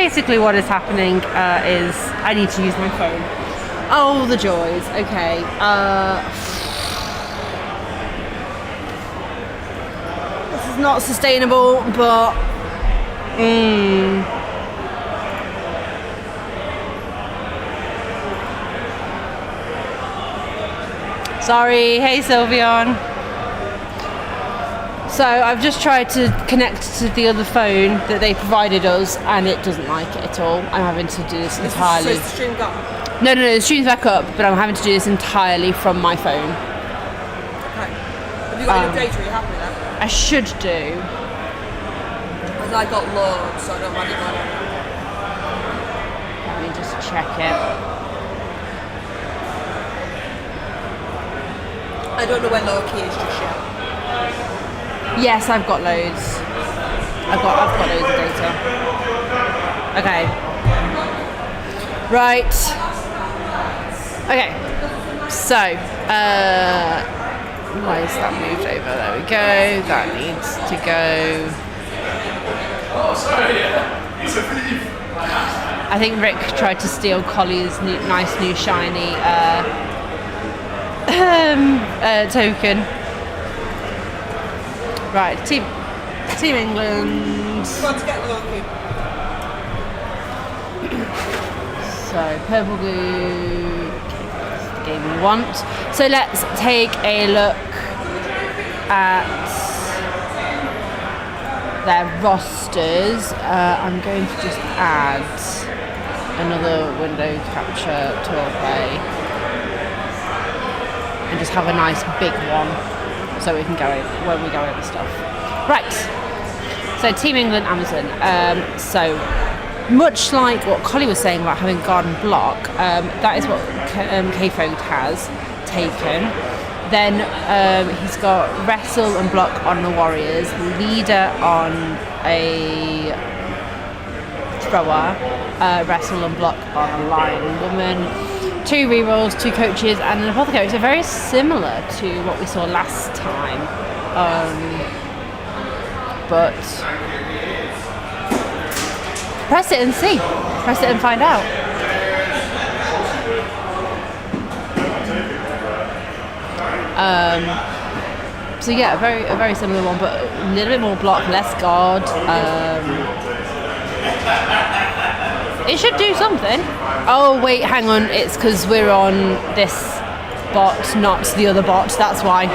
basically what is happening is I need to use my phone. Oh, the joys. Okay. This is not sustainable, but... Sorry. Hey, Sylveon. So I've just tried to connect to the other phone that they provided us, and it doesn't like it at all. I'm having to do this entirely. So the stream gone? No, the stream's back up, but I'm having to do this entirely from my phone. Okay. Have you got enough data? Are you happy with that? I should do. Because I got loads, so I don't mind it going on. Let me just check it. I don't know where low key is just yet. Yes, I've got loads. I've got loads of data. Okay. Right. Okay. So, why is that moved over? There we go. That needs to go. I think Rick tried to steal Collie's nice new shiny token. Right, Team England. Got to get low key. So purple glue, the game we want. So let's take a look at their rosters. I'm going to just add another window capture tour play and just have a nice big one so we can go over when we go over stuff. Right. So Team England, Amazon. So much like what Collie was saying about having garden block, that is what K-Fold has taken. Then he's got wrestle and block on the warriors, leader on a thrower, wrestle and block on a lion woman, 2 rerolls, 2 coaches, and an apothecary. So very similar to what we saw last time, but press it and see. Press it and find out. So yeah, a very similar one, but a little bit more block, less guard. It should do something. Oh wait, hang on. It's because we're on this bot, not the other bot. That's why.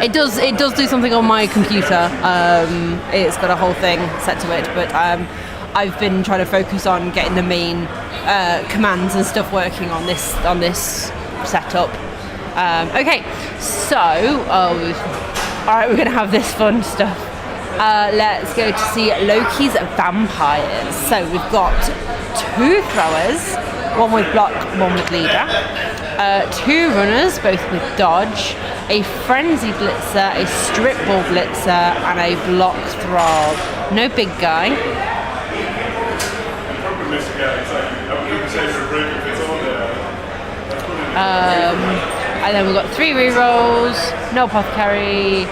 It does do something on my computer. It's got a whole thing set to it, but I've been trying to focus on getting the main commands and stuff working on this setup. Okay, so all right, we're gonna have this fun stuff. Let's go to see Loki's vampires. So we've got 2 throwers, one with block, one with leader, 2 runners, both with dodge, a frenzy blitzer, a strip ball blitzer, and a block throb. No big guy. And then we've got 3 rerolls, no apothecary,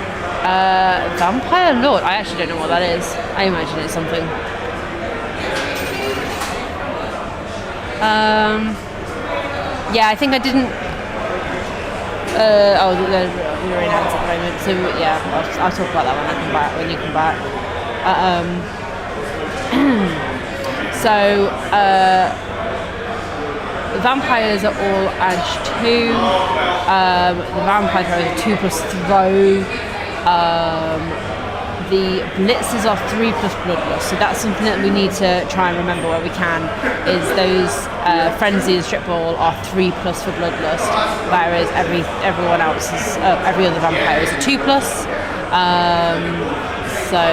vampire lord. I actually don't know what that is. I imagine it's something. Yeah, I think I didn't. We're in ads at the moment, so yeah, I'll talk about that when you come back. So the vampires are all edge 2. The vampire throw is a 2+ throw. The blitzers are 3+ bloodlust, so that's something that we need to try and remember where we can. Is those frenzy and strip ball are 3+ for bloodlust, whereas everyone else is every other vampire is a 2+. So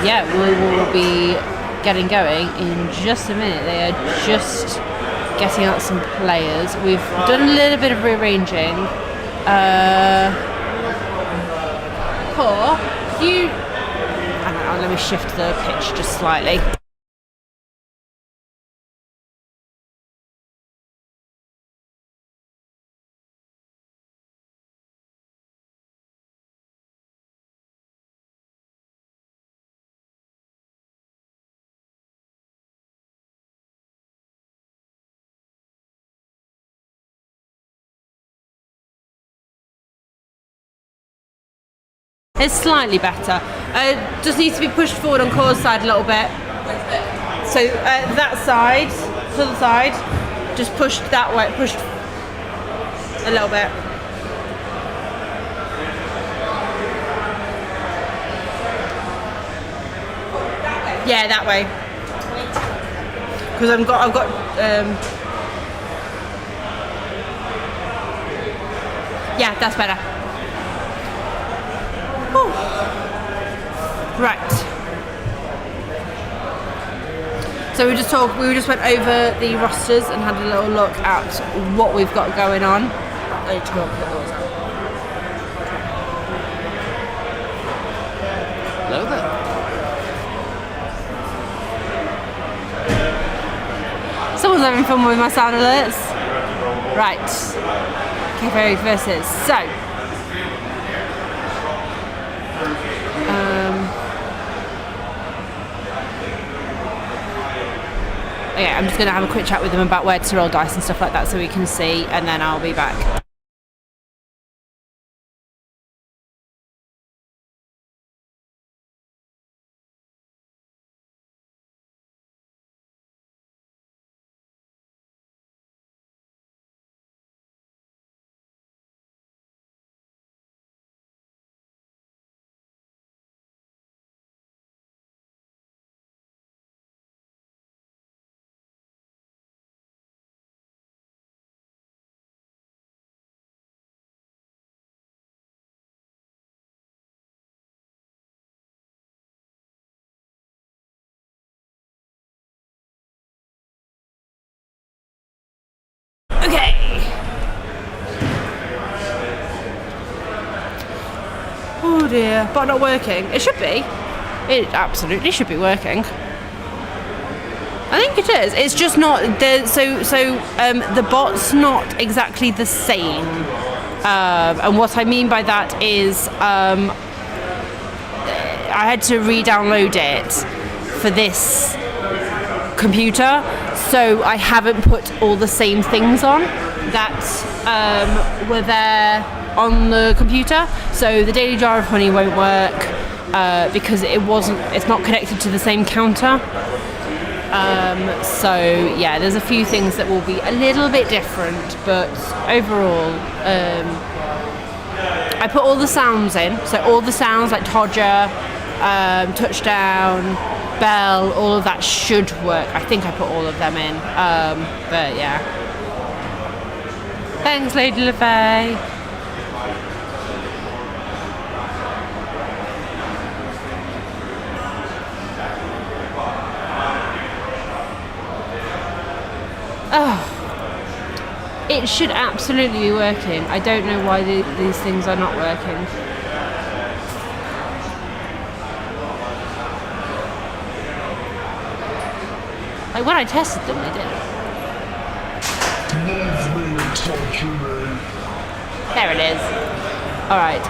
yeah, we will be getting going in just a minute. They are just getting out some players. We've done a little bit of rearranging. Let me shift the pitch just slightly. It's slightly better. Just needs to be pushed forward on Core's side a little bit. So that side, to the side, just pushed that way, pushed a little bit. Yeah, that way. Because I've got. Yeah, that's better. Whew. Right. So we just went over the rosters and had a little look at what we've got going on. I need to go and put those out. Hello there. Someone's having fun with my sound alerts. Right. Okay, versus. So. Okay, I'm just going to have a quick chat with them about where to roll dice and stuff like that so we can see, and then I'll be back. Okay. Oh dear, but not working. It should be. It absolutely should be working. I think it is. It's just not. The bot's not exactly the same. And what I mean by that is, I had to re-download it for this computer, so I haven't put all the same things on that were there on the computer. So the Daily Jar of Honey won't work because it's not connected to the same counter. So yeah, there's a few things that will be a little bit different, but overall I put all the sounds in, so all the sounds like Todger, touchdown, bell, all of that should work. I think I put all of them in, but yeah. Thanks, Lady LaFay. Oh, it should absolutely be working. I don't know why these things are not working. Like when I tested them, they did. There it is. All right.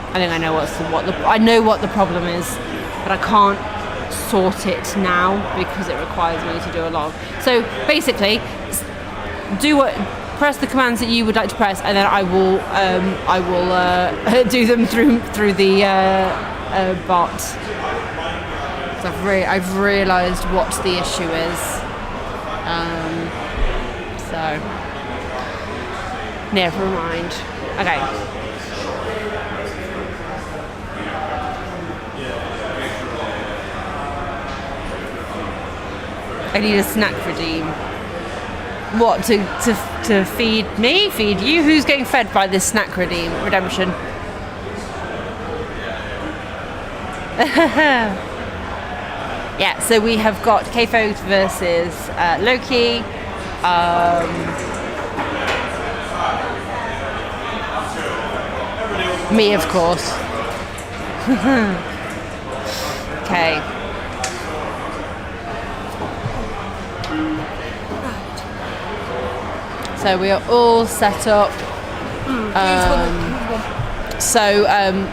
I think I know I know what the problem is, but I can't sort it now because it requires me to do a log. So basically, press the commands that you would like to press, and then I will do them through the bot. So I've realised what the issue is. So never mind. Okay. I need a snack redeem. What, to feed me? Feed you? Who's getting fed by this snack redemption? Yeah, so we have got K-Fo versus Loki. Me, of course. Okay. So we are all set up. So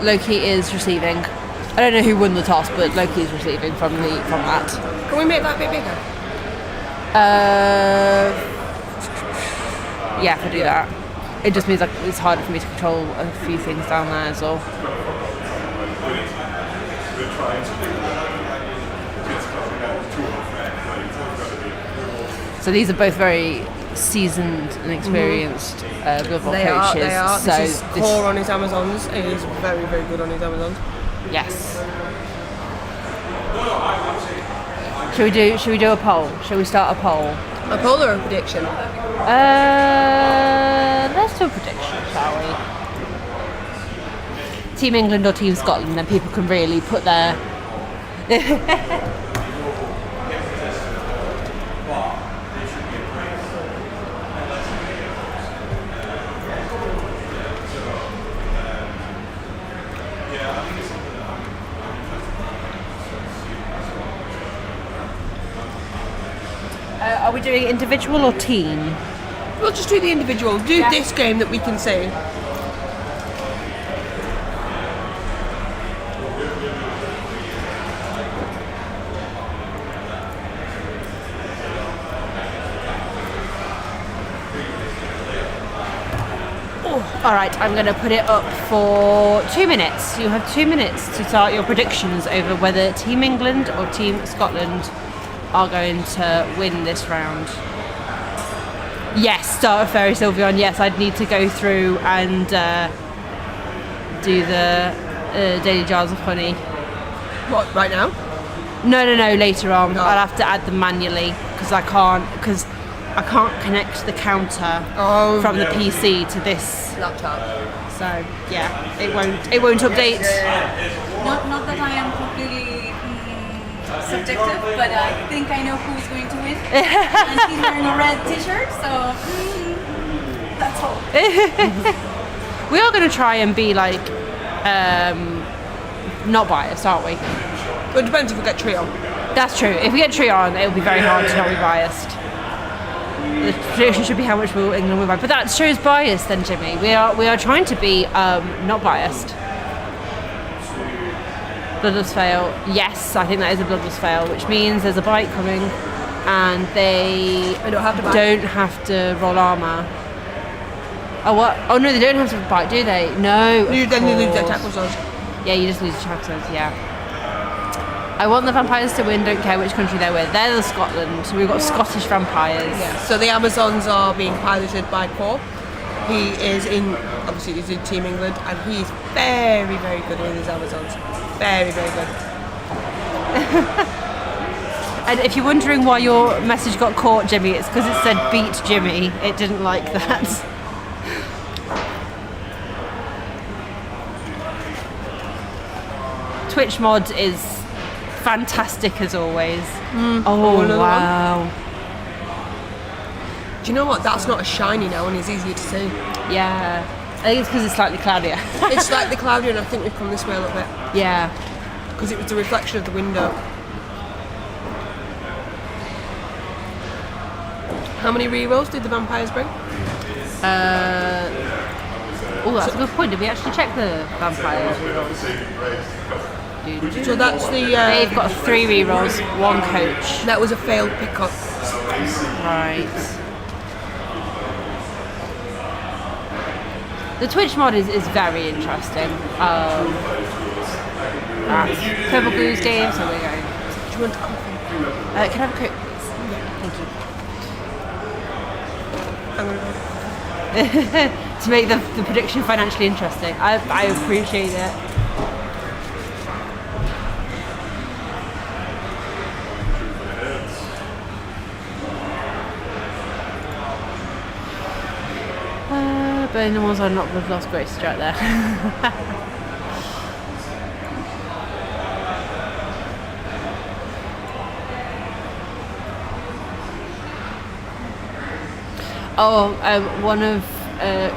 Loki is receiving. I don't know who won the toss, but Loki is receiving from that. Can we make that a bit bigger? Yeah, if I do that. It just means like it's harder for me to control a few things down there as well. So these are both very seasoned and experienced Blood Bowl coaches. They are. So this is core on his Amazons. He is very, very good on his Amazons. Yes. Should we do a poll? Shall we start a poll? A poll or a prediction? Let's do a prediction, shall we? Team England or Team Scotland, then people can really put their... Are we doing individual or team? We'll just do the individual. Do this game that we can see. All right, I'm going to put it up for 2 minutes. You have 2 minutes to start your predictions over whether Team England or Team Scotland are going to win this round. Yes, start with Fairy Sylveon. Yes, I'd need to go through and do the daily jars of honey. What, right now? No, later on. No. I'll have to add them manually because I can't connect the counter from the PC to this laptop. So yeah, it won't update. Not that I am completely subjective, but I think I know who's going to win. And he's wearing a red t-shirt, so that's all. We are going to try and be like not biased, aren't we? Well, it depends if we get trio. That's true. If we get trio on, it'll be very hard to not be biased. The prediction should be how much will England win by, but that shows bias then, Jimmy. We are trying to be not biased. Bloodless fail. Yes, I think that is a bloodless fail, which means there's a bite coming, and they don't have to bite. Don't have to roll armor. Oh what? Oh no, they don't have to bite, do they? No. Then you lose their tackle zones. Yeah, you just lose your tackle zones. Yeah. I want the vampires to win. Don't care which country they're with. They're the Scotland. So we've got Scottish vampires. Yeah. So the Amazons are being piloted by Core. He is obviously he's in Team England, and he's very, very good with his Amazons. Very, very good. And if you're wondering why your message got caught, Jimmy, it's because it said beat Jimmy. It didn't like that. Twitch mod is fantastic as always. Oh wow. Do you know what? That's not as shiny now and it's easier to see. Yeah. I think it's because it's slightly cloudier. It's slightly cloudier, and I think we've come this way a little bit. Yeah. Because it was the reflection of the window. How many rerolls did the vampires bring? Oh, that's a good point. Did we actually check the vampires rerolls? So that's the... They've got 3 rerolls, 1 coach. That was a failed pickup. Right. The Twitch mod is very interesting. Purple Goose game, so we're going. Do you want a coffee? Can I have a Coke, please? Thank you. I'm gonna go. To make the prediction financially interesting. I appreciate it. But animals are not the lost grace right there. One of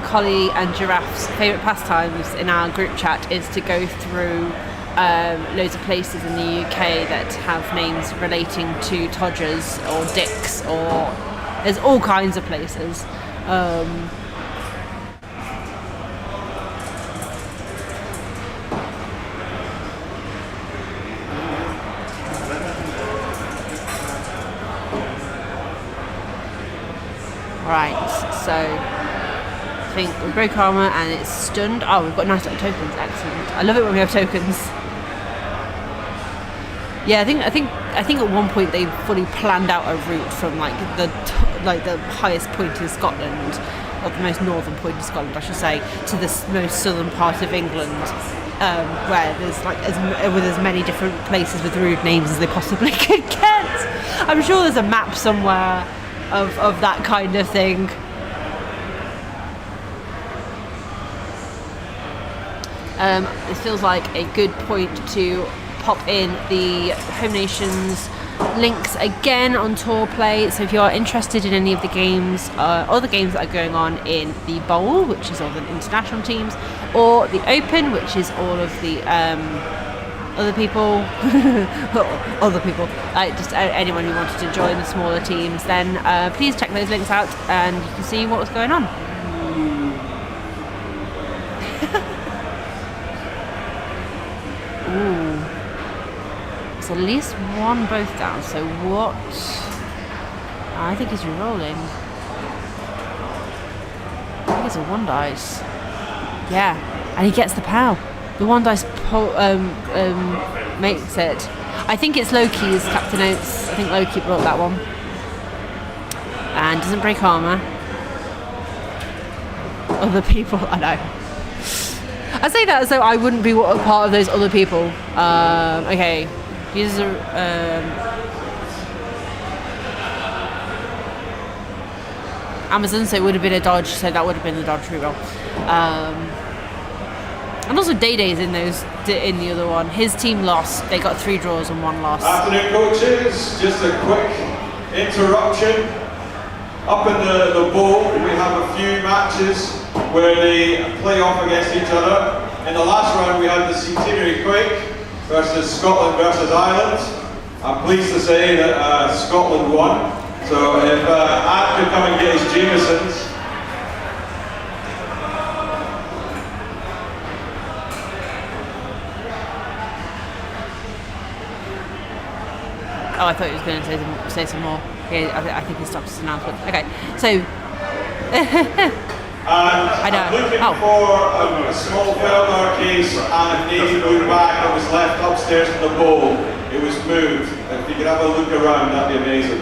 Collie and Giraffe's favourite pastimes in our group chat is to go through loads of places in the UK that have names relating to Todgers or Dicks, or there's all kinds of places. Right, so I think we broke armor and it's stunned. Oh, we've got nice little tokens. Excellent. I love it when we have tokens. Yeah, I think at one point they fully planned out a route from like the highest point in Scotland, or the most northern point in Scotland, I should say, to the most southern part of England, where there's like with as many different places with rude names as they possibly could get. I'm sure there's a map somewhere of that kind of thing. This feels like a good point to pop in the Home Nations links again on Tour Play. So if you are interested in any of the games, other games that are going on in the Bowl, which is all the international teams, or the Open, which is all of the other people, just anyone who wanted to join the smaller teams, then please check those links out and you can see what's going on. Ooh. It's at least one both down, so what? I think he's re-rolling. I think it's a one dice. Yeah, and he gets the POW. The one dice makes it. I think it's Loki's Captain Oates. I think Loki brought that one. And doesn't break armor. Other people, I know. I say that as though I wouldn't be a part of those other people. Okay. Uses a Amazon, so it would have been a dodge, so that would have been the dodge reroll. And also Day-Day's in the other one. His team lost. They got 3 draws and 1 loss. Afternoon, coaches. Just a quick interruption. Up in the bowl, we have a few matches where they play off against each other. In the last round, we had the Centenary Quake versus Scotland versus Ireland. I'm pleased to say that Scotland won. So if Ad could come and get his Jamesons. Oh, I thought he was going to say some more. Okay, I think he stopped his announcement. Okay, so I'm looking for a small Feldar case and a navy blue bag that was left upstairs in the bowl. It was moved. If you could have a look around, that'd be amazing.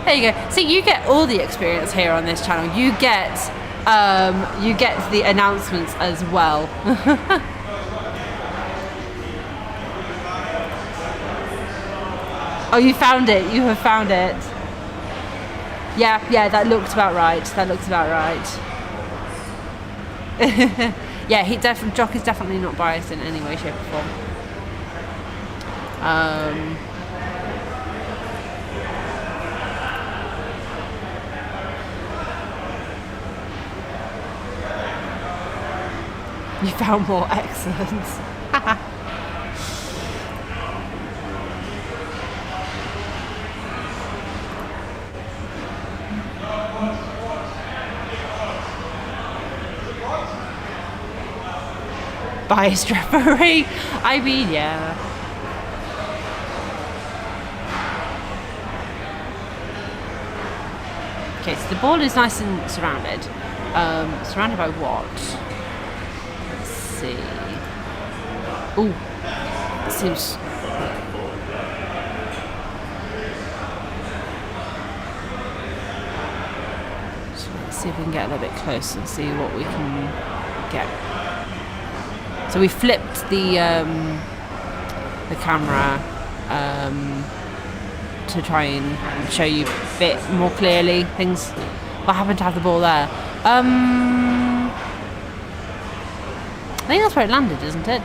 There you go. See, you get all the experience here on this channel. You get the announcements as well. Oh, you found it. You have found it. Yeah, that looked about right. Yeah, Jock is definitely not biased in any way, shape or form. You found more. Excellent. Biased referee. I mean, yeah. Okay, so the ball is nice and surrounded. Surrounded by what? Let's see. Ooh, it seems. So let's see if we can get a little bit closer and see what we can get. So we flipped the camera to try and show you a bit more clearly things. What happened to have the ball there? I think that's where it landed, isn't it?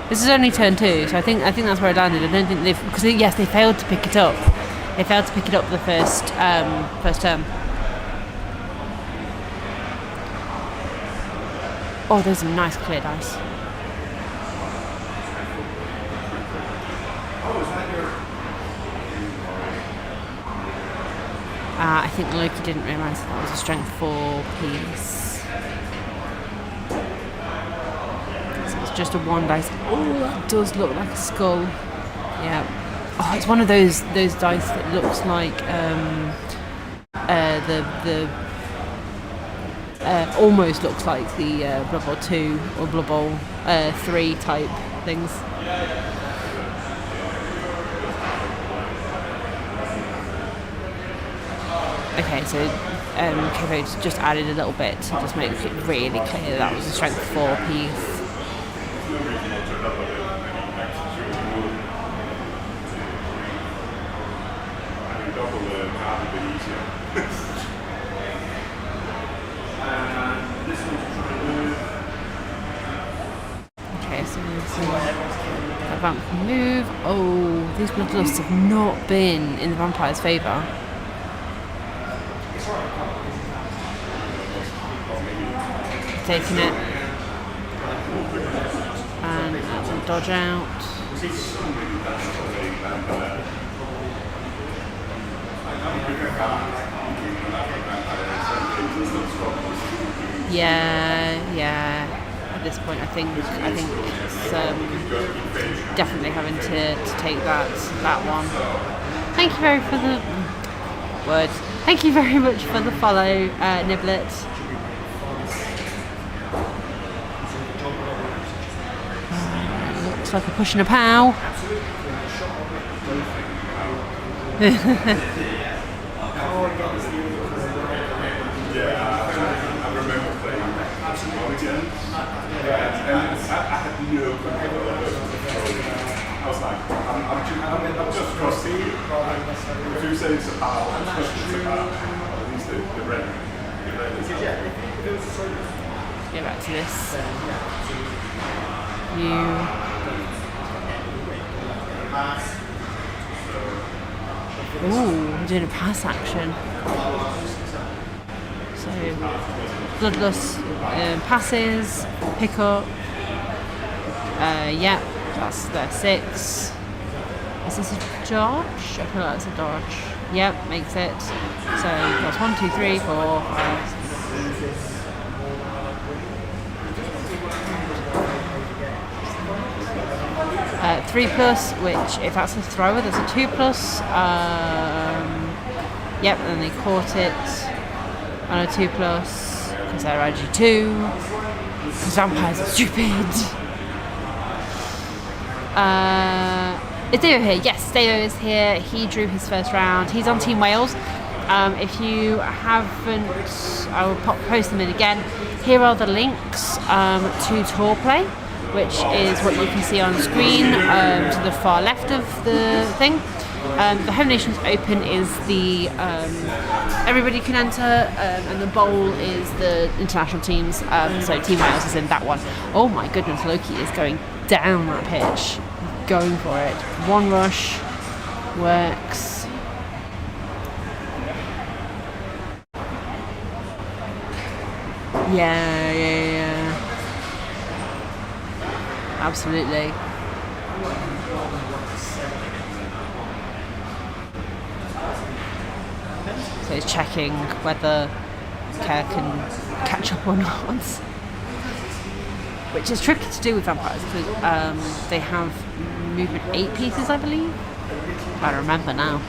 This is only turn 2, so I think that's where it landed. I don't think because yes, they failed to pick it up. They failed to pick it up the first term. Oh, there's some nice clear dice. I think Loki didn't realise that was a strength 4 piece. So it's just a 1 dice. Oh, that does look like a skull. Yeah. Oh, it's one of those dice that looks like almost looks like the Blood Bowl 2 or Blood Bowl 3 type things. Okay, so Kevo's just added a little bit to just make it really clear that was a strength 4 piece. Okay, so that vamp can move. Oh, these bloodlusts have not been in the vampire's favour. Taking it and that's a dodge out. Yeah. At this point, I think it's definitely having to take that one. Thank you very for the words. Thank you very much for the follow, Niblet. Looks like a push and a pow. Get back to this. Ooh, we're doing a pass action. So, bloodlust passes, pick up. Yep, that's their 6. Is this a dodge? I feel like it's a dodge. Yep, makes it. So, that's 1, 2, 3, 4, 5. 3 plus, which if that's a thrower, there's a 2 plus. Yep, and then they caught it on a 2 plus because they're IG2. Because vampires are stupid. Is Deo here? Yes, Deo is here. He drew his first round. He's on Team Wales. If you haven't, I will post them in again. Here are the links to tour play, which is what you can see on screen to the far left of the thing. The Home Nations Open is the everybody can enter, and the bowl is the international teams. So Team Wales is in that one. Oh my goodness, Loki is going down that pitch, going for it. 1 rush works. Yeah. Absolutely. So he's checking whether Kerr can catch up or not. Which is tricky to do with vampires because they have movement 8 pieces, I believe. I remember now.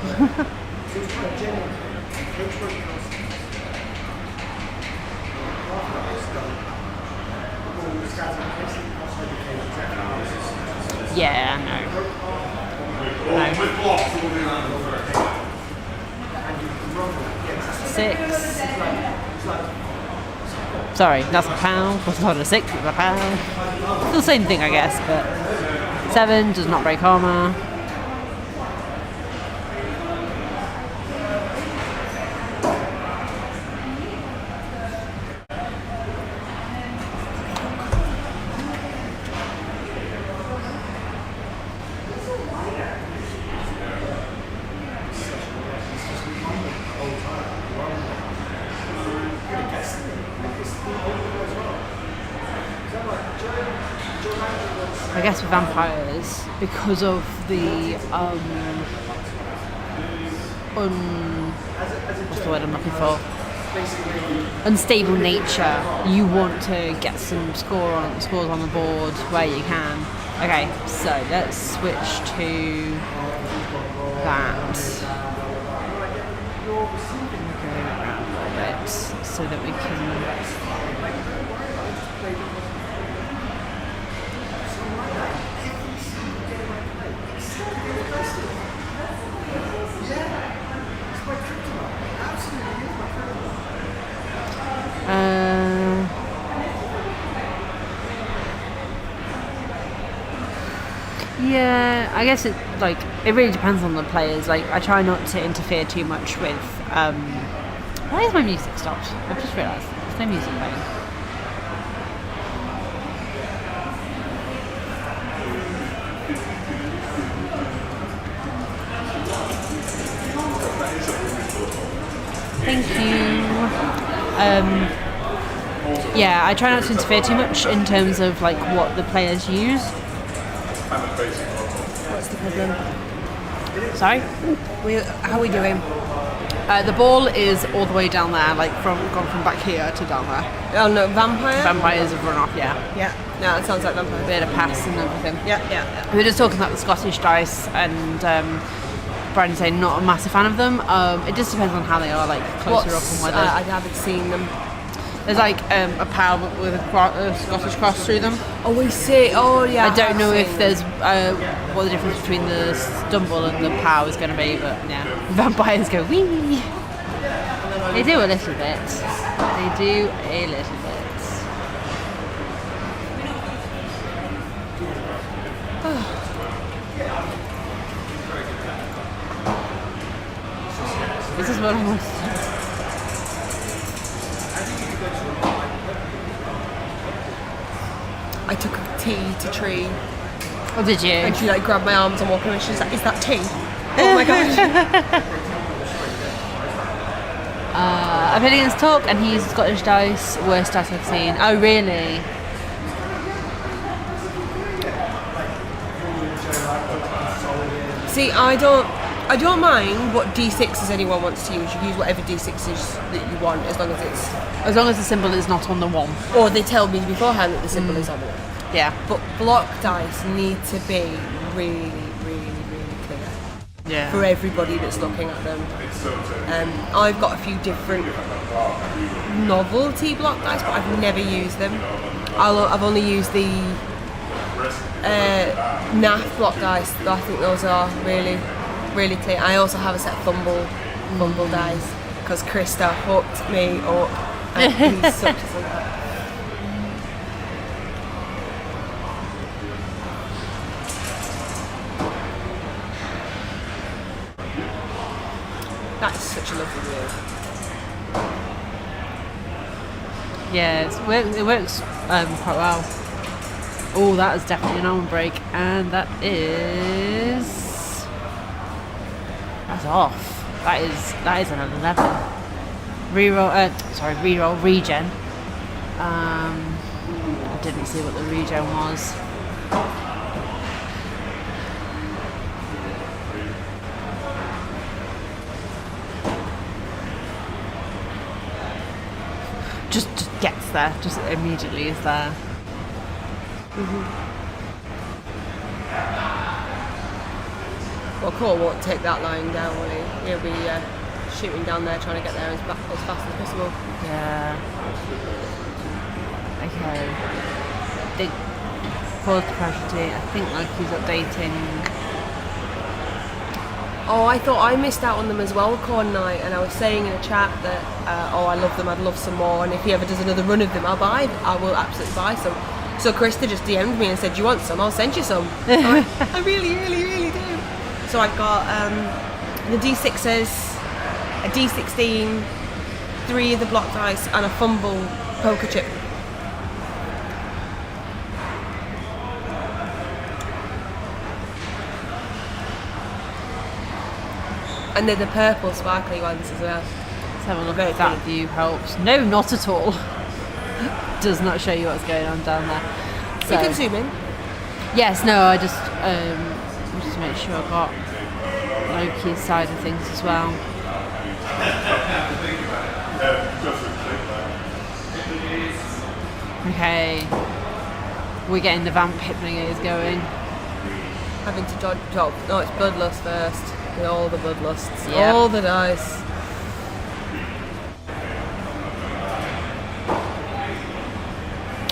Yeah, no. 6. Sorry, that's a pound. Was not a 6, it's a pound. Still the same thing, I guess, but 7 does not break armor. I guess with vampires, because of the what's the word I'm looking for? Unstable nature. You want to get some scores on the board where you can. Okay, so let's switch to that. Go around a little bit so that we can. Yeah, I guess it really depends on the players. Like, I try not to interfere too much with. Why is my music stopped? I've just realised there's no music playing. Thank you. Yeah, I try not to interfere too much in terms of like what the players use. What's the problem? Sorry? How are we doing? The ball is all the way down there, like gone from back here to down there. Oh no, vampire? Vampires have run off, yeah. Yeah, no, it sounds like vampire. We had a pass and everything. Yeah. We were just talking about the Scottish dice, and Brian's saying not a massive fan of them. It just depends on how they are, like closer up and whether. I haven't seen them. There's like a power with a Scottish cross through them. Oh, we see. Oh, yeah. I don't know if there's what the difference between the stumble and the power is going to be, but yeah, vampires go wee. They do a little bit. They do a little bit. This is what I want. I took a tea to Tree. Oh, did you? And she like grabbed my arms and walked away. She's like, "Is that tea?" Oh my gosh. I've been against Talk, and he's Scottish dice. Worst dice I've seen. Oh, really? See, I don't mind what D6s anyone wants to use. You can use whatever D6s that you want, as long As the symbol is not on the one. or they tell me beforehand that the symbol is on it. Yeah. But block dice need to be really, really, really clear Yeah. for everybody that's looking at them. I've got a few different novelty block dice, but I've never used them. I've only used the NAF block dice. I think those are really, really clear. I also have a set of fumble dice because Krista hooked me up, and he's such a sweetheart. That is such a lovely view. Yeah, it works quite well. Oh, that is definitely an almond break, and that's off. That is an 11. Reroll regen. I didn't see what the regen was. Just gets there, just immediately is there. Well, Cole won't take that line down, will he? He'll be shooting down there, trying to get there as fast as possible. Yeah. Okay. Big fourth casualty. I think like he's updating. Oh, I thought I missed out on them as well, Corn Night, and I was saying in a chat that I love them, I'd love some more, and if he ever does another run of them, I will absolutely buy some. So Krista just DM'd me and said, "Do you want some? I'll send you some." I really, really, really do. So I've got the D6s, a D16, 3 of the block dice, and a fumble poker chip. And they're the purple sparkly ones as well. Let's have a look Very if that cool. view helps. No, not at all. Does not show you what's going on down there. We can zoom in. Yes, no, I just to make sure I got Loki's side of things as well. Okay. We're getting the vamp hypnogators going. Having to dodge. No, it's bloodlust first. With all the bloodlusts. Yep. All the dice.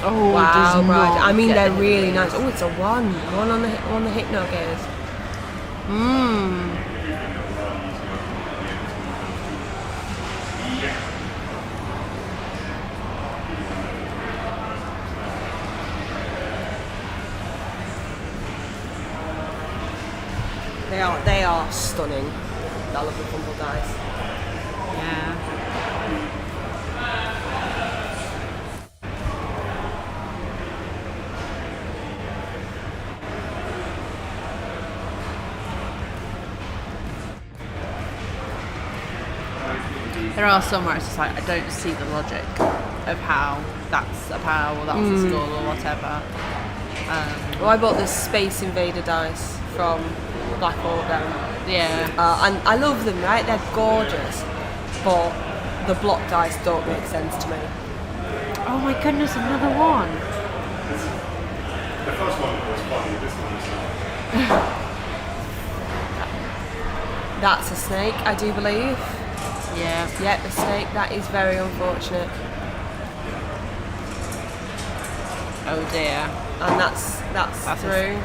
Oh, Wow, does right. not I mean, get they're the really hypnogators. nice. Oh, it's a 1. 1 on the hypnogators. Mmm. They are stunning. I love the fumble dice. Yeah. There are some where it's just like I don't see the logic of how that's a power or that's a skull or whatever. Well, I bought the Space Invader dice from Black Hawk Down. Yeah. And I love them, right? They're gorgeous. But the block dice don't make sense to me. Oh my goodness, another one. The first one was funny, this one is not. That's a snake, I do believe. Yeah. Yep, a snake. That is very unfortunate. Oh dear. And that's through.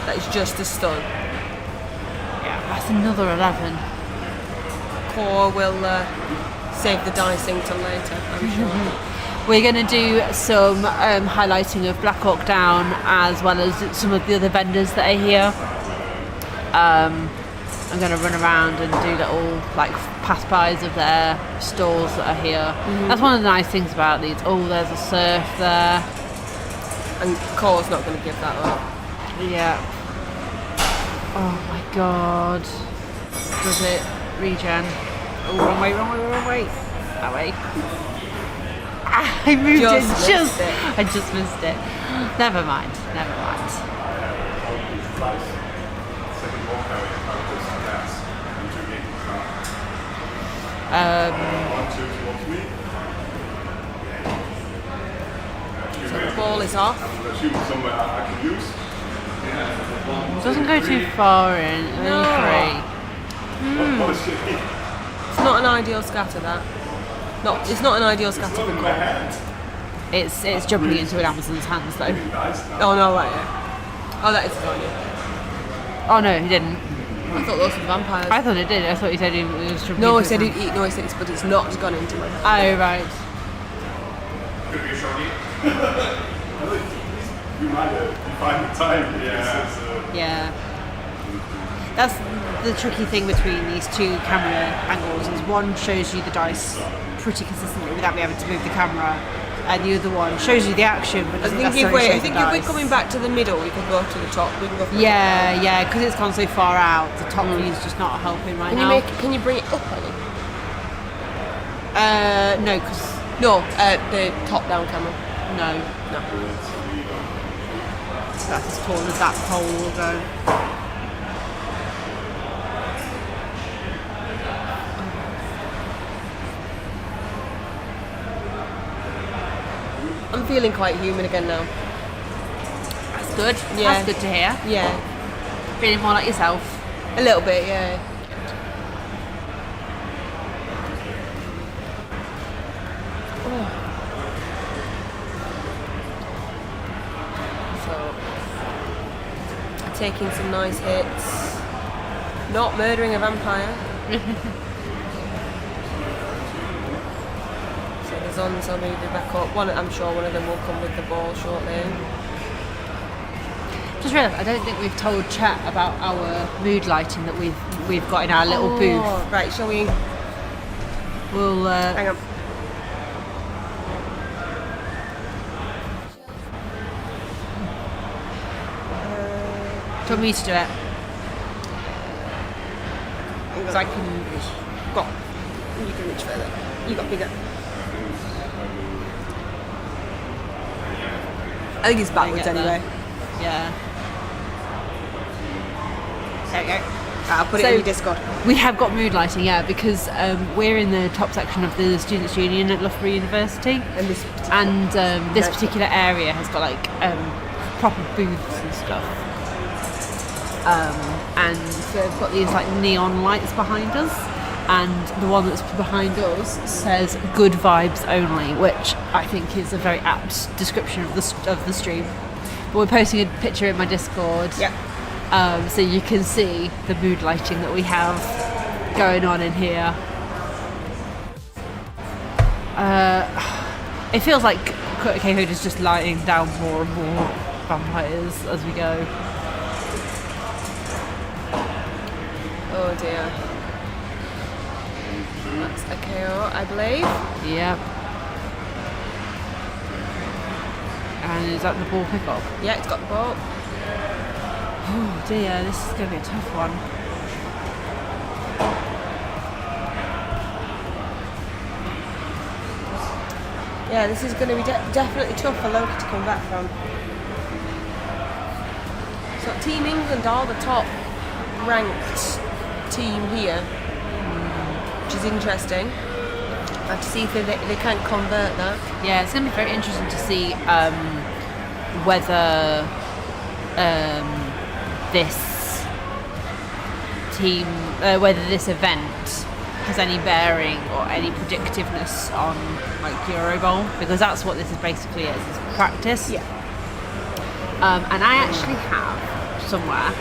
That is just a stun. Yeah, that's another 11. Core will save the dicing till later, I'm sure. We're going to do some highlighting of Black Hawk Down as well as some of the other vendors that are here. I'm going to run around and do little like pass-bys of their stores that are here. That's one of the nice things about these. Oh, there's a surf there. And Core's not going to give that up. Yeah. Oh my god. Does it regen? Oh, wrong way. That way. Ah, I moved Just it. missed it. I just missed it. Never mind. Second ball carry, characters and cats. And 2 games. 1, 2 towards me. So the ball is off. I'm going to shoot somewhere I can use. It doesn't go too far in. No. Only 3. What a shit. It's not an ideal scatter, that. It's not an ideal scatter for Core. It's jumping into an Amazon's hands though. Oh no, right, yeah. Oh, that is funny. Oh no, he didn't. I thought those were vampires. I thought it did. I thought he said he was jumping No, he into said his he'd eat noises, but it's not gone into my hand. hands. Oh right. Could be a shorty. You might find the time. Yeah. Yeah. That's the tricky thing between these two camera angles is one shows you the dice pretty consistently without being able to move the camera, and the other one shows you the action but doesn't necessarily show the if dice. we're coming back to the middle, we can go to the top. We can go from the top. Yeah, because it's gone so far out, the top view is just not helping right now. Can you bring it up any? No, because The top down camera. no, that's as tall as that pole will go. I'm feeling quite human again now. That's good. Yeah. That's good to hear. Yeah, Feeling more like yourself. a little bit. Yeah. So, taking some nice hits. Not murdering a vampire. So the Zons will move it back up. I'm sure one of them will come with the ball shortly. Just realised I don't think we've told chat about our mood lighting that we've got in our little booth. Right, shall we? We'll Hang on. do you want me to do it? Because I can. Go on. You can reach further. You got bigger. I think it's backwards get there. anyway. Yeah. There we go. I'll put it in your Discord. We have got mood lighting, yeah, because we're in the top section of the Students' Union at Loughborough University, And this particular area has got like proper booths and stuff. And so we've got these like neon lights behind us, and the one that's behind us says "Good vibes only," which I think is a very apt description of the stream. But we're posting a picture in my Discord, so you can see the mood lighting that we have going on in here. It feels like K-Hood is just lighting down more and more vampires as we go. Oh dear. That's a KO, I believe. Yep. And is that the ball pick-up? Yeah, it's got the ball. Oh dear, this is going to be a tough one. Yeah, this is going to be definitely tough for Loki to come back from. So Team England are the top ranked team here, which is interesting. I have to see if they can't convert that. Yeah, it's going to be very interesting to see whether this team, whether this event has any bearing or any predictiveness on like Euro Bowl, because that's what this is basically is practice. Yeah. And I actually have somewhere,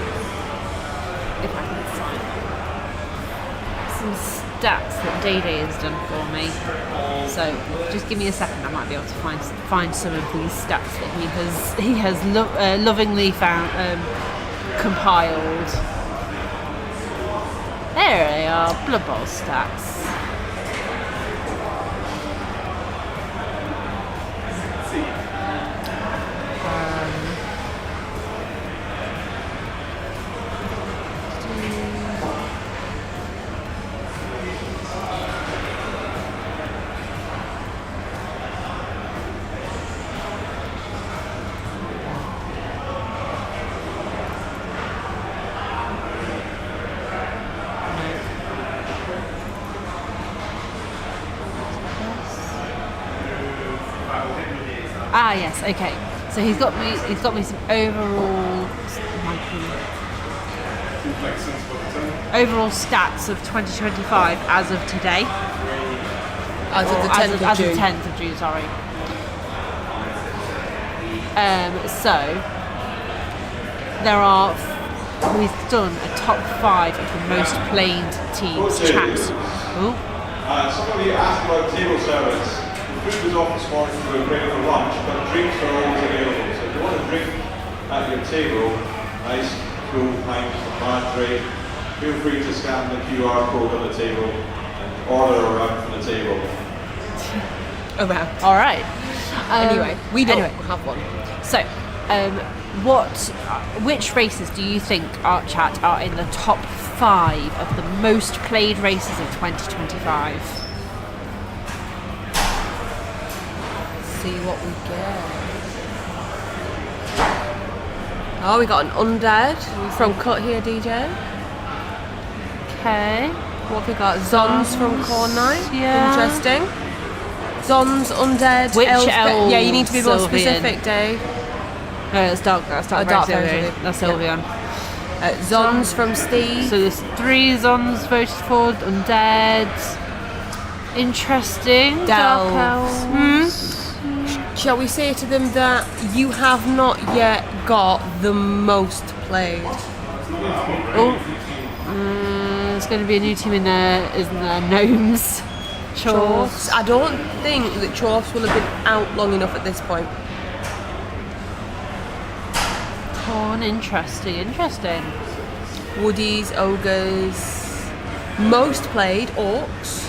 if I can find some stats that Day Day has done for me. So just give me a second. I might be able to find some of these stats that he has lovingly compiled. There they are, Blood Bowl stats. Ah yes, okay. So he's got me some overall stats of 2025 as of today. As of the 10th of June. As of 10th of June, sorry. So there are. We've done a top 5 of the most played teams. Chat. Oh. Somebody asked about table service. The food was off this morning for break for lunch, but drinks are always available. So if you want to drink at your table, nice cool pints from Madre, feel free to scan the QR code on the table and order around from the table. Around. All right. Anyway, we don't have one. So, which races do you think, Art Chat, are in the top 5 of the most played races of 2025? See what we get. Oh, we got an Undead from Cut Here DJ. Okay. What have we got? Zons from Corn Night. Yeah. Interesting. Zons, Undead, Which elves? elves? Yeah, you need to be more Sylvian? specific, Dave. No, that's Dark. That's Dark. Dark Sylvian. Sylvian. That's Sylvian. Zons from Steve. So there's 3 Zons voted for. Undead. Interesting. Dark Delves. elves. Shall we say to them that you have not yet got the most played? Oh. There's going to be a new team in there, isn't there? Gnomes. Chorfs. I don't think that Chorfs will have been out long enough at this point. Corn. Interesting. Woodies, ogres, most played orcs.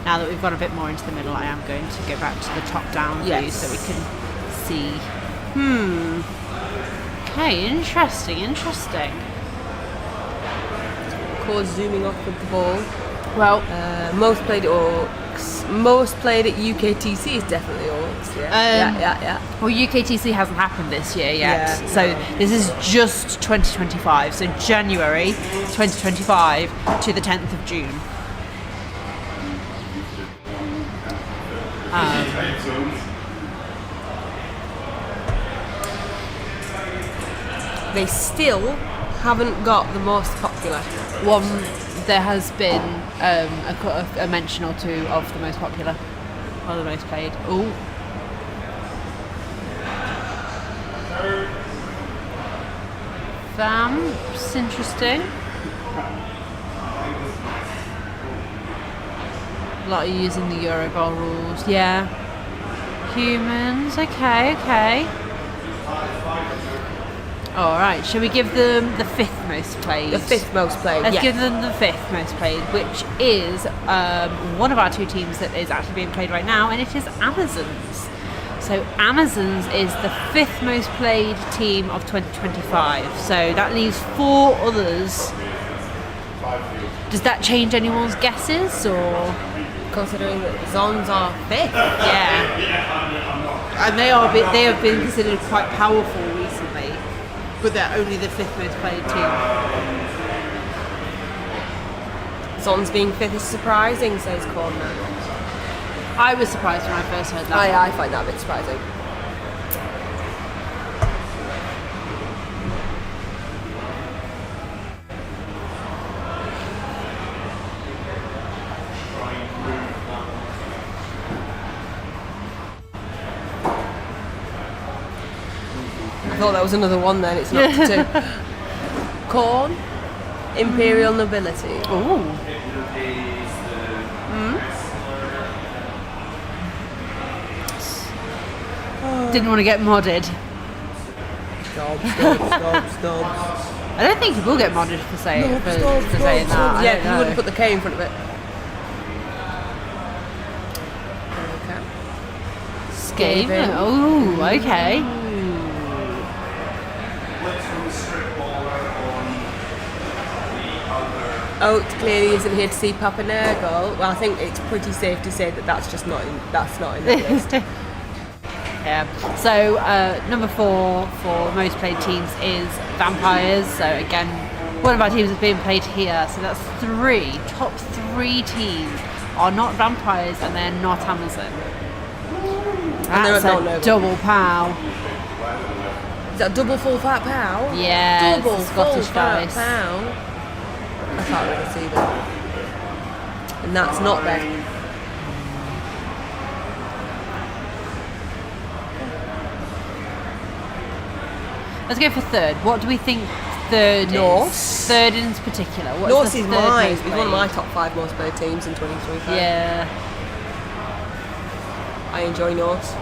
Now that we've gone a bit more into the middle, I am going to go back to the top-down view so we can see. Okay, interesting. Of course, zooming off with the ball. Well, Most played orcs. most played at UKTC is definitely orcs. Yeah. Well, UKTC hasn't happened this year yet, Yeah. so this is just 2025. So January 2025 to the 10th of June. They still haven't got the most popular. There has been a mention or two of the most popular, or the most played. Oh. Vamps, interesting. A lot of using the Euroball rules, yeah. Humans, okay. Alright, shall we give them the 5th most played? The 5th most played. Let's yeah. give them the 5th most played, which is one of our 2 teams that is actually being played right now, and it is Amazons. So Amazons is the 5th most played team of 2025. So that leaves 4 others. Does that change anyone's guesses, or? Considering that Zons are 5th. Yeah. And they have been considered quite powerful recently, but they're only the 5th most played team. Zons being 5th is surprising, says Corner. I was surprised when I first heard that. I find that a bit surprising. I thought that was another one then, it's not 2. Corn, Imperial Nobility. Ooh. Didn't want to get modded. Stop. I don't think you will get modded for saying that. I Yeah, don't you know. wouldn't put the K in front of it. Okay. Skaven. Oh, okay. Oat clearly isn't here to see Papa Nurgle. Well, I think it's pretty safe to say that that's not in the list. Yeah. So number 4 for most played teams is Vampires. So again, one of our teams is being played here. So that's 3 top 3 teams are not Vampires, and they're not Amazon. That's a double pow. Is that double full fat pow? Yeah, double it's Scottish full fat dice. pow. I can't really see that. And that's not them. Let's go for 3rd. What do we think 3rd Norse. is? 3rd in particular. What's Norse the is 3rd mine. most It's one of my played? top 5 most played teams in 2025. Yeah. I enjoy Norse.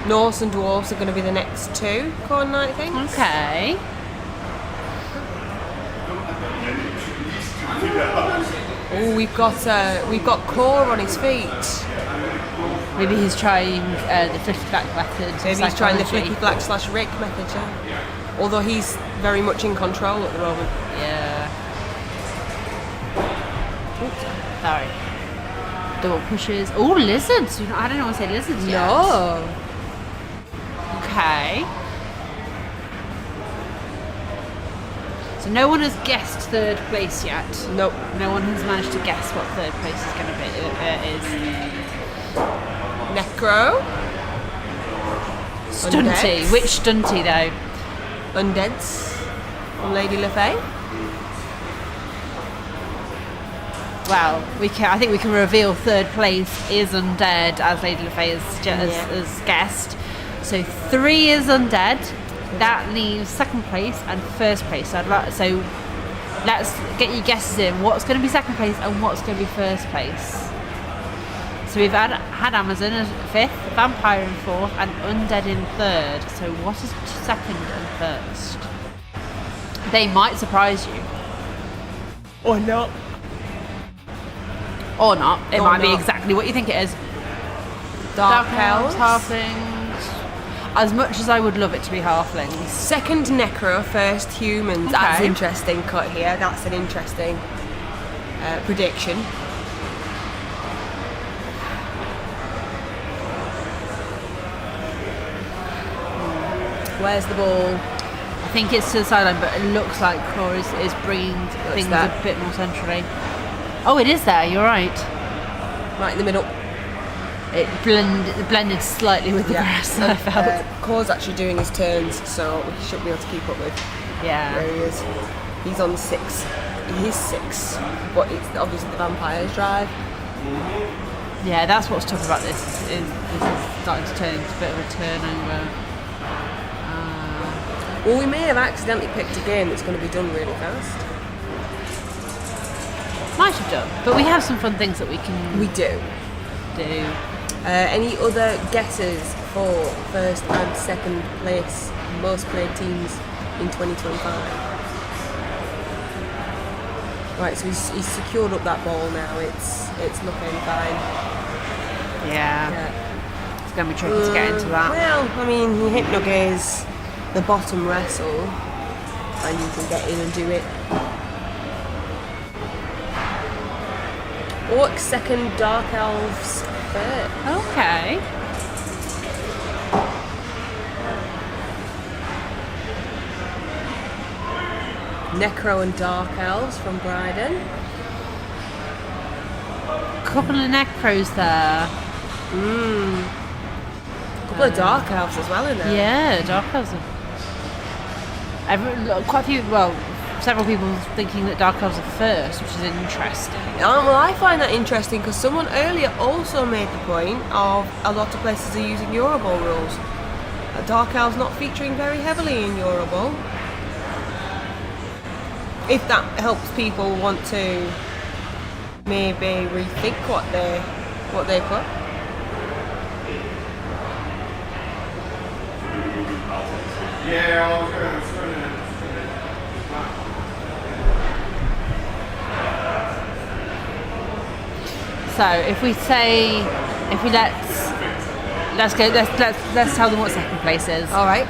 Norse and Dwarves are going to be the next 2 corn night things. Okay. Oh, we've got Core on his feet. Maybe he's trying the flicky black method. Maybe he's trying the psychology. flicky black / Rick method, yeah. Although he's very much in control at the moment. Yeah. Oops, sorry. Double pushes. Oh, lizards. I don't know what to say lizards yet. No. Okay. So no one has guessed 3rd place yet. Nope. No one has managed to guess what 3rd place is going to be. Necro. Stunty. Undeads. Which stunty though? Undeads. From Lady LaFay. Well, I think we can reveal 3rd place is undead, as Lady LaFay has guessed. So 3 is undead. That leaves 2nd place and 1st place. So let's get your guesses in. What's going to be 2nd place and what's going to be 1st place? So we've had Amazon as 5th, Vampire in 4th, and Undead in 3rd. So what is 2nd and 1st? They might surprise you. Or not. Or not. It Or might be not. exactly what you think it is. Dark Elves. Halflings. As much as I would love it to be halflings. Second Necro, first humans. That's Okay. interesting cut here. That's an interesting prediction. Where's the ball? I think it's to the sideline, but it looks like Claw is bringing things there. a bit more centrally. Oh, it is there. You're right. Right in the middle. It blended slightly with the grass. I felt. Claw's actually doing his turns, so he should be able to keep up with Yeah. where he is. He's on 6. He is 6, but it's obviously the Vampire's drive. Yeah, that's what's tough about this. Is this is starting to turn into a bit of a turnover. Well, we may have accidentally picked a game that's going to be done really fast. Might have done, but we have some fun things that we can We do. do. Any other guesses for first and second place most played teams in 2025? Right, so he's secured up that ball now. It's looking fine. Yeah, Yeah. it's going to be tricky to get into that. Well, I mean, you hit Nuggies, the bottom wrestle, and you can get in and do it. Orcs second, Dark Elves third. Okay. Necro and Dark Elves from Bryden. Couple of necros there. Couple of Dark Elves as well in there. Yeah, Dark Elves. Quite a few, well, several people thinking that Dark Elves are first, which is interesting. Well, I find that interesting because someone earlier also made the point of a lot of places are using Euroball rules. Dark Elves not featuring very heavily in Euroball. If that helps people want to maybe rethink what they put. Yeah, I was going to. So if we let's tell them what second place is. All right.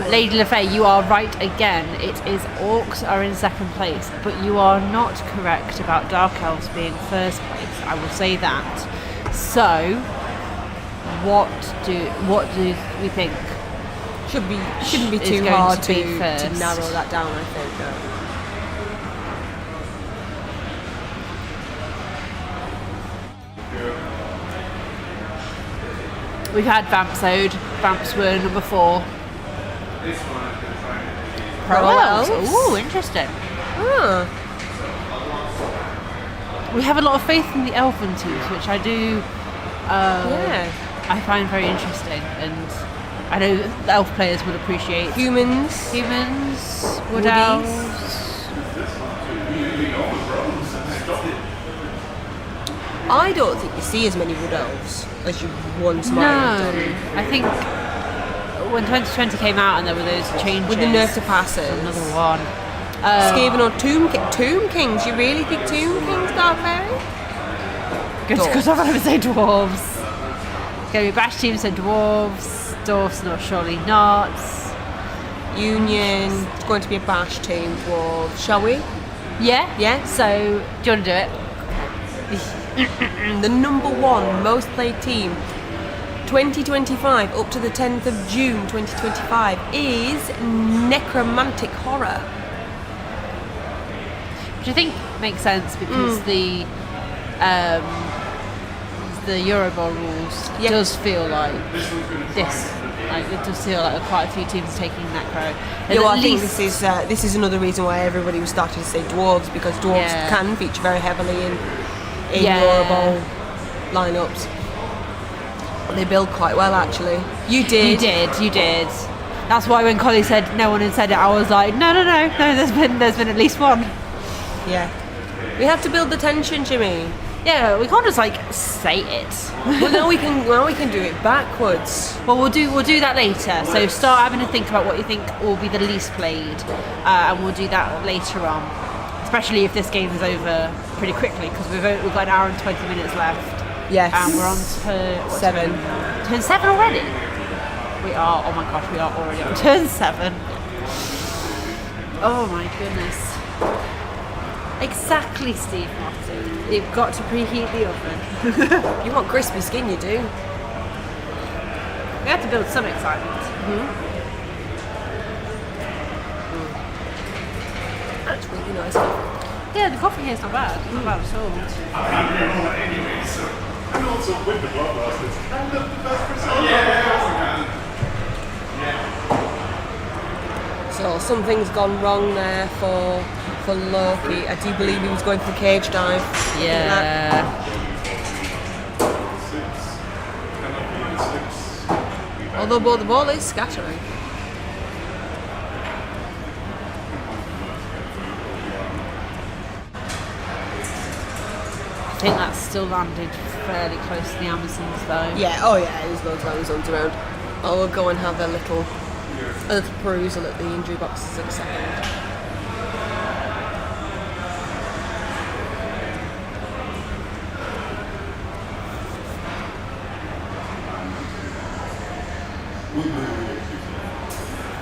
Lady LaFay, you are right again. It is Orcs are in second place, but you are not correct about Dark Elves being first place. I will say that. So, what do we think? Shouldn't be Is too going hard to be to first. narrow that down, I think. We've had Vampsode. Vamps were number 4. This one is going to try and Pro Elves? Elves. Ooh, interesting. Ah, We have a lot of faith in the Elven teams, which I do. yeah. I find very interesting, and I know that the elf players would appreciate Humans. humans, wood Woodies. elves. I don't think you see as many wood elves as you once might have No, done. I think when 2020 came out and there were those changes. With the nerf to passes. Another one. Skaven or Tomb Kings. You really think Tomb Kings, Dark Fairy? Good, Dwarves. because I'm going to say dwarves. It's going to be Bash Team, so dwarves. Dwarves, not surely not. Union. It's going to be a bash team, dwarves. Shall we? Yeah? Yeah. So, do you want to do it? The number 1 most played team 2025 up to the 10th of June 2025 is Necromantic Horror. Which I think makes sense because the Euroball rules Yeah. does feel like this. Like it does feel like quite a few teams are taking Necro. Yeah, well, At I think least- this is another reason why everybody was starting to say dwarves, because dwarves Yeah. can feature very heavily in Yeah. Euroball lineups. They build quite well, actually. You did. You did. That's why when Collie said no one had said it, I was like, no. There's been at least one. Yeah. We have to build the tension, Jimmy. Yeah, we can't just like say it. Well, now we can do it backwards. Well, we'll do that later. So start having to think about what you think will be the least played, and we'll do that later on. Especially if this game is over pretty quickly, because we've got an hour and 20 minutes left. Yes. And we're on to what, 7. Turn 7 already. We are. Oh my gosh, we are already on turn 7. Oh my goodness. Exactly, Steve Martin. You've got to preheat the oven. You want crispy skin, you do. We have to build some excitement. That's really nice. Yeah, the coffee here's not bad. Not bad at all. Anyway, so, and also with the blood bastards, and the best result. So something's gone wrong there for Loki. I do believe he was going for the cage dive. Yeah. Although the ball is scattering. I think that's still landed fairly close to the Amazons though. Yeah, oh yeah, there's loads of Amazons around. I will go and have a little perusal at the injury boxes in a second.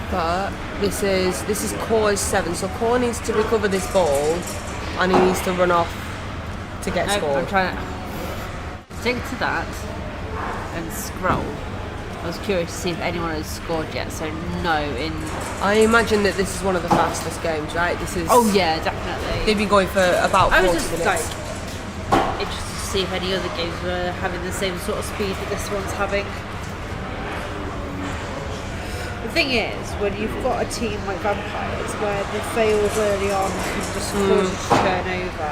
But this is Core's 7, so Core needs to recover this ball and he needs to run off to get scored. I'm trying to stick to that and scroll. I was curious to see if anyone has scored yet, so no in... I imagine that this is one of the fastest games, right? This is... Oh yeah, definitely. They've been going for about 40 I was just minutes. like interested to see if any other games were having the same sort of speed that this one's having. The thing is, when you've got a team like Vampires where the fails early on can just cause you to turn over,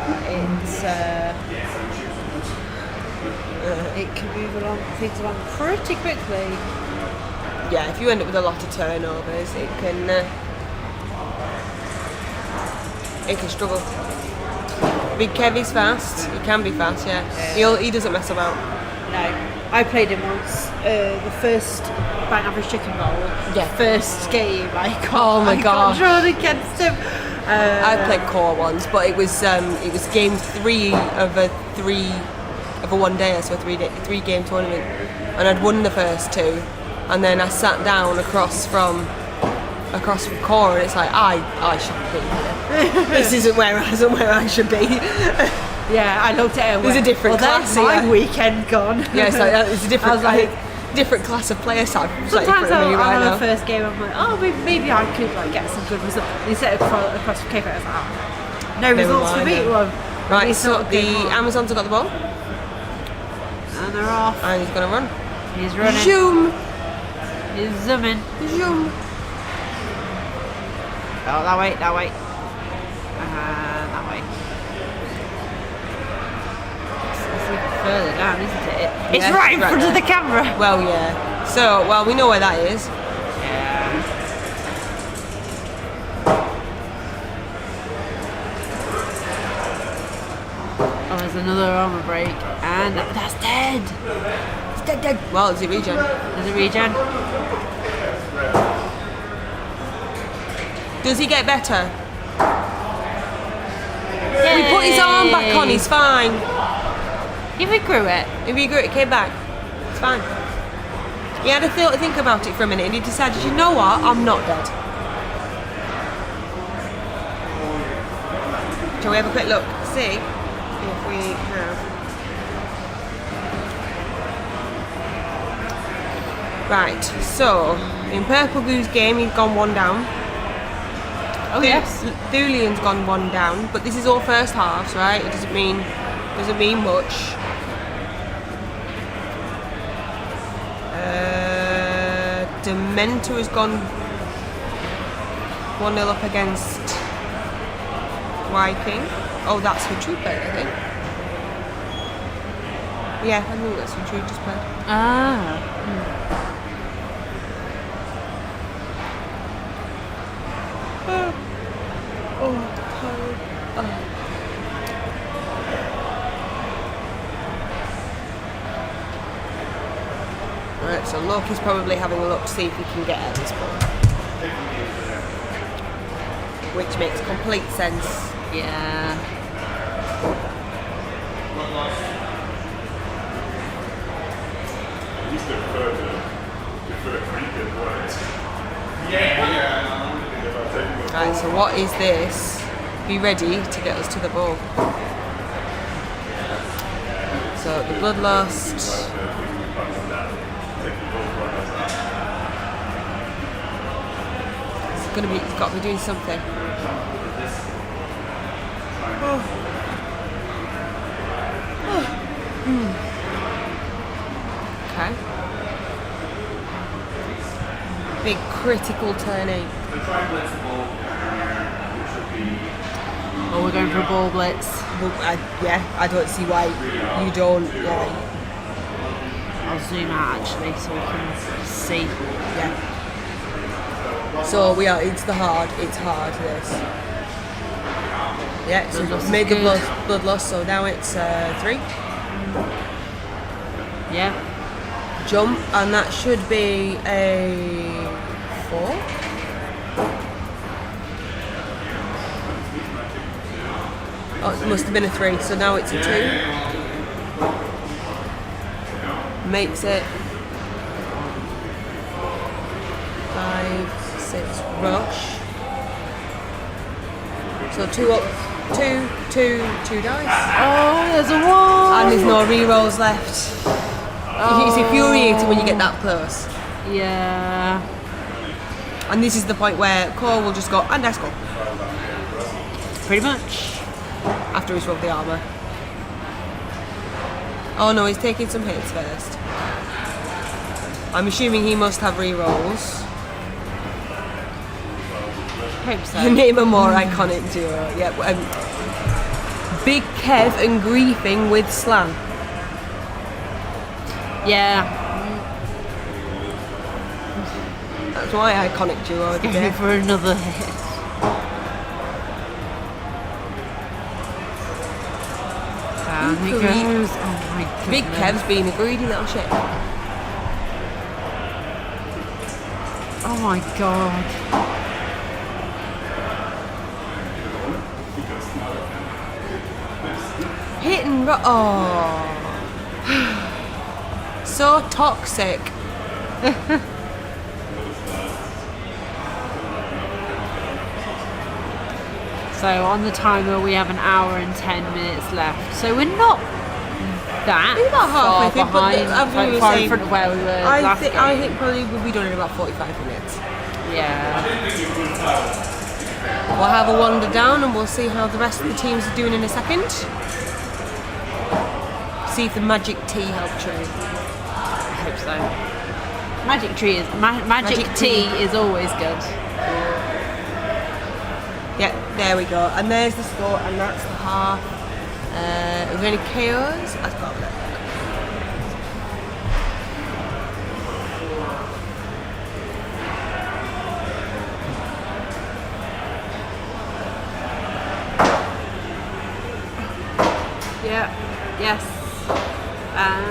it can move things along pretty quickly. Yeah, if you end up with a lot of turnovers, it can struggle. Big Kev is fast. He can be fast, yeah. He doesn't mess about. No, I played him once. The first Bang Average Chicken Bowl. Yeah. First game I got. Oh my gosh. I got drawn against him. I played Core once, but it was game 3 of a one day, so a 3 game tournament, and I'd won the first 2, and then I sat down across from Core, and it's like I shouldn't be here. This isn't where I should be. Yeah, I looked at it. There's a different class. That's my Yeah. weekend gone. Yeah, it's like it's a different. I was like, different class of player type. sometimes Like me right on now. the first game I'm like, oh maybe I could like get some good results. And you set across from Cape, I was like, oh, no results for mind me. then. Well, Right, it's so not the game on. Amazons have got the ball, And they're off. and he's gonna run. He's running. Zoom, He's zooming. zoom. Oh, that way. That way. It's even further down, isn't it? It's Yeah, right in right front of there. the camera. Well, yeah. So, we know where that is. Yeah. Oh, there's another armor break, and that's dead. It's dead. Well, is it regen? There's a regen. Does he get better? Yay. We put his arm back on. He's fine. He regrew it. If he came back, it's fine. He had to think about it for a minute, and he decided, you know what? I'm not dead. Shall we have a quick look? See if we have. Right, so in Purple Goo's game, he's gone 1 down. Oh yes. Thulian's gone 1 down, but this is all first halves, right? It doesn't mean much. Dementor has gone 1-0 up against Viking. Oh, that's who True played, I think. Yeah, I think that's who True just played. Ah. Right, so Loki's probably having a look to see if he can get at this ball. Which makes complete sense. Yeah. He's deferred 3 games. Right, so what is this? Be ready to get us to the ball. So the bloodlust. It's got to be doing something. Okay. Big critical turning. Oh, we're going for a ball blitz. Well, I don't see why you don't. I'll zoom out actually so we can see. Yeah. So we are. It's hard. This. Yeah. So Bloodlust made is the good. blood loss. So now it's 3. Yeah. Jump, and that should be a 4. Oh, it must have been a 3. So now it's a 2. Makes it 5, 6. Rush. So 2 up, 2 dice, Oh, there's a 1. and there's no re-rolls left. It's infuriating when you get that close. Yeah. And this is the point where Cole will just go, and I score, Pretty much. after he's rubbed the armour. Oh no, he's taking some hits first. I'm assuming he must have re-rolls. Hope so. Name a more iconic duo. Yeah, Big Kev and Griefing with Slam. Yeah. That's my iconic duo of the Going day. for another hit. Down he goes. Oh my goodness. Big Kev's being a greedy little shit. Oh my god. Hit and run. Oh. So toxic. So on the timer we have 1 hour and 10 minutes left. So we're not that We're about far halfway through, but behind, as we like were far in saying, front of where we were I last think game. probably we'll be done in about 45 minutes. Yeah. We'll have a wander down and we'll see how the rest of the teams are doing in a second. See if the magic tea helped true. I hope so. Magic tree is magic Magic tea tea. is always good. Yeah, there we go. And there's the score, and that's the half. Are there any KOs? Let's go. Yeah. Yes.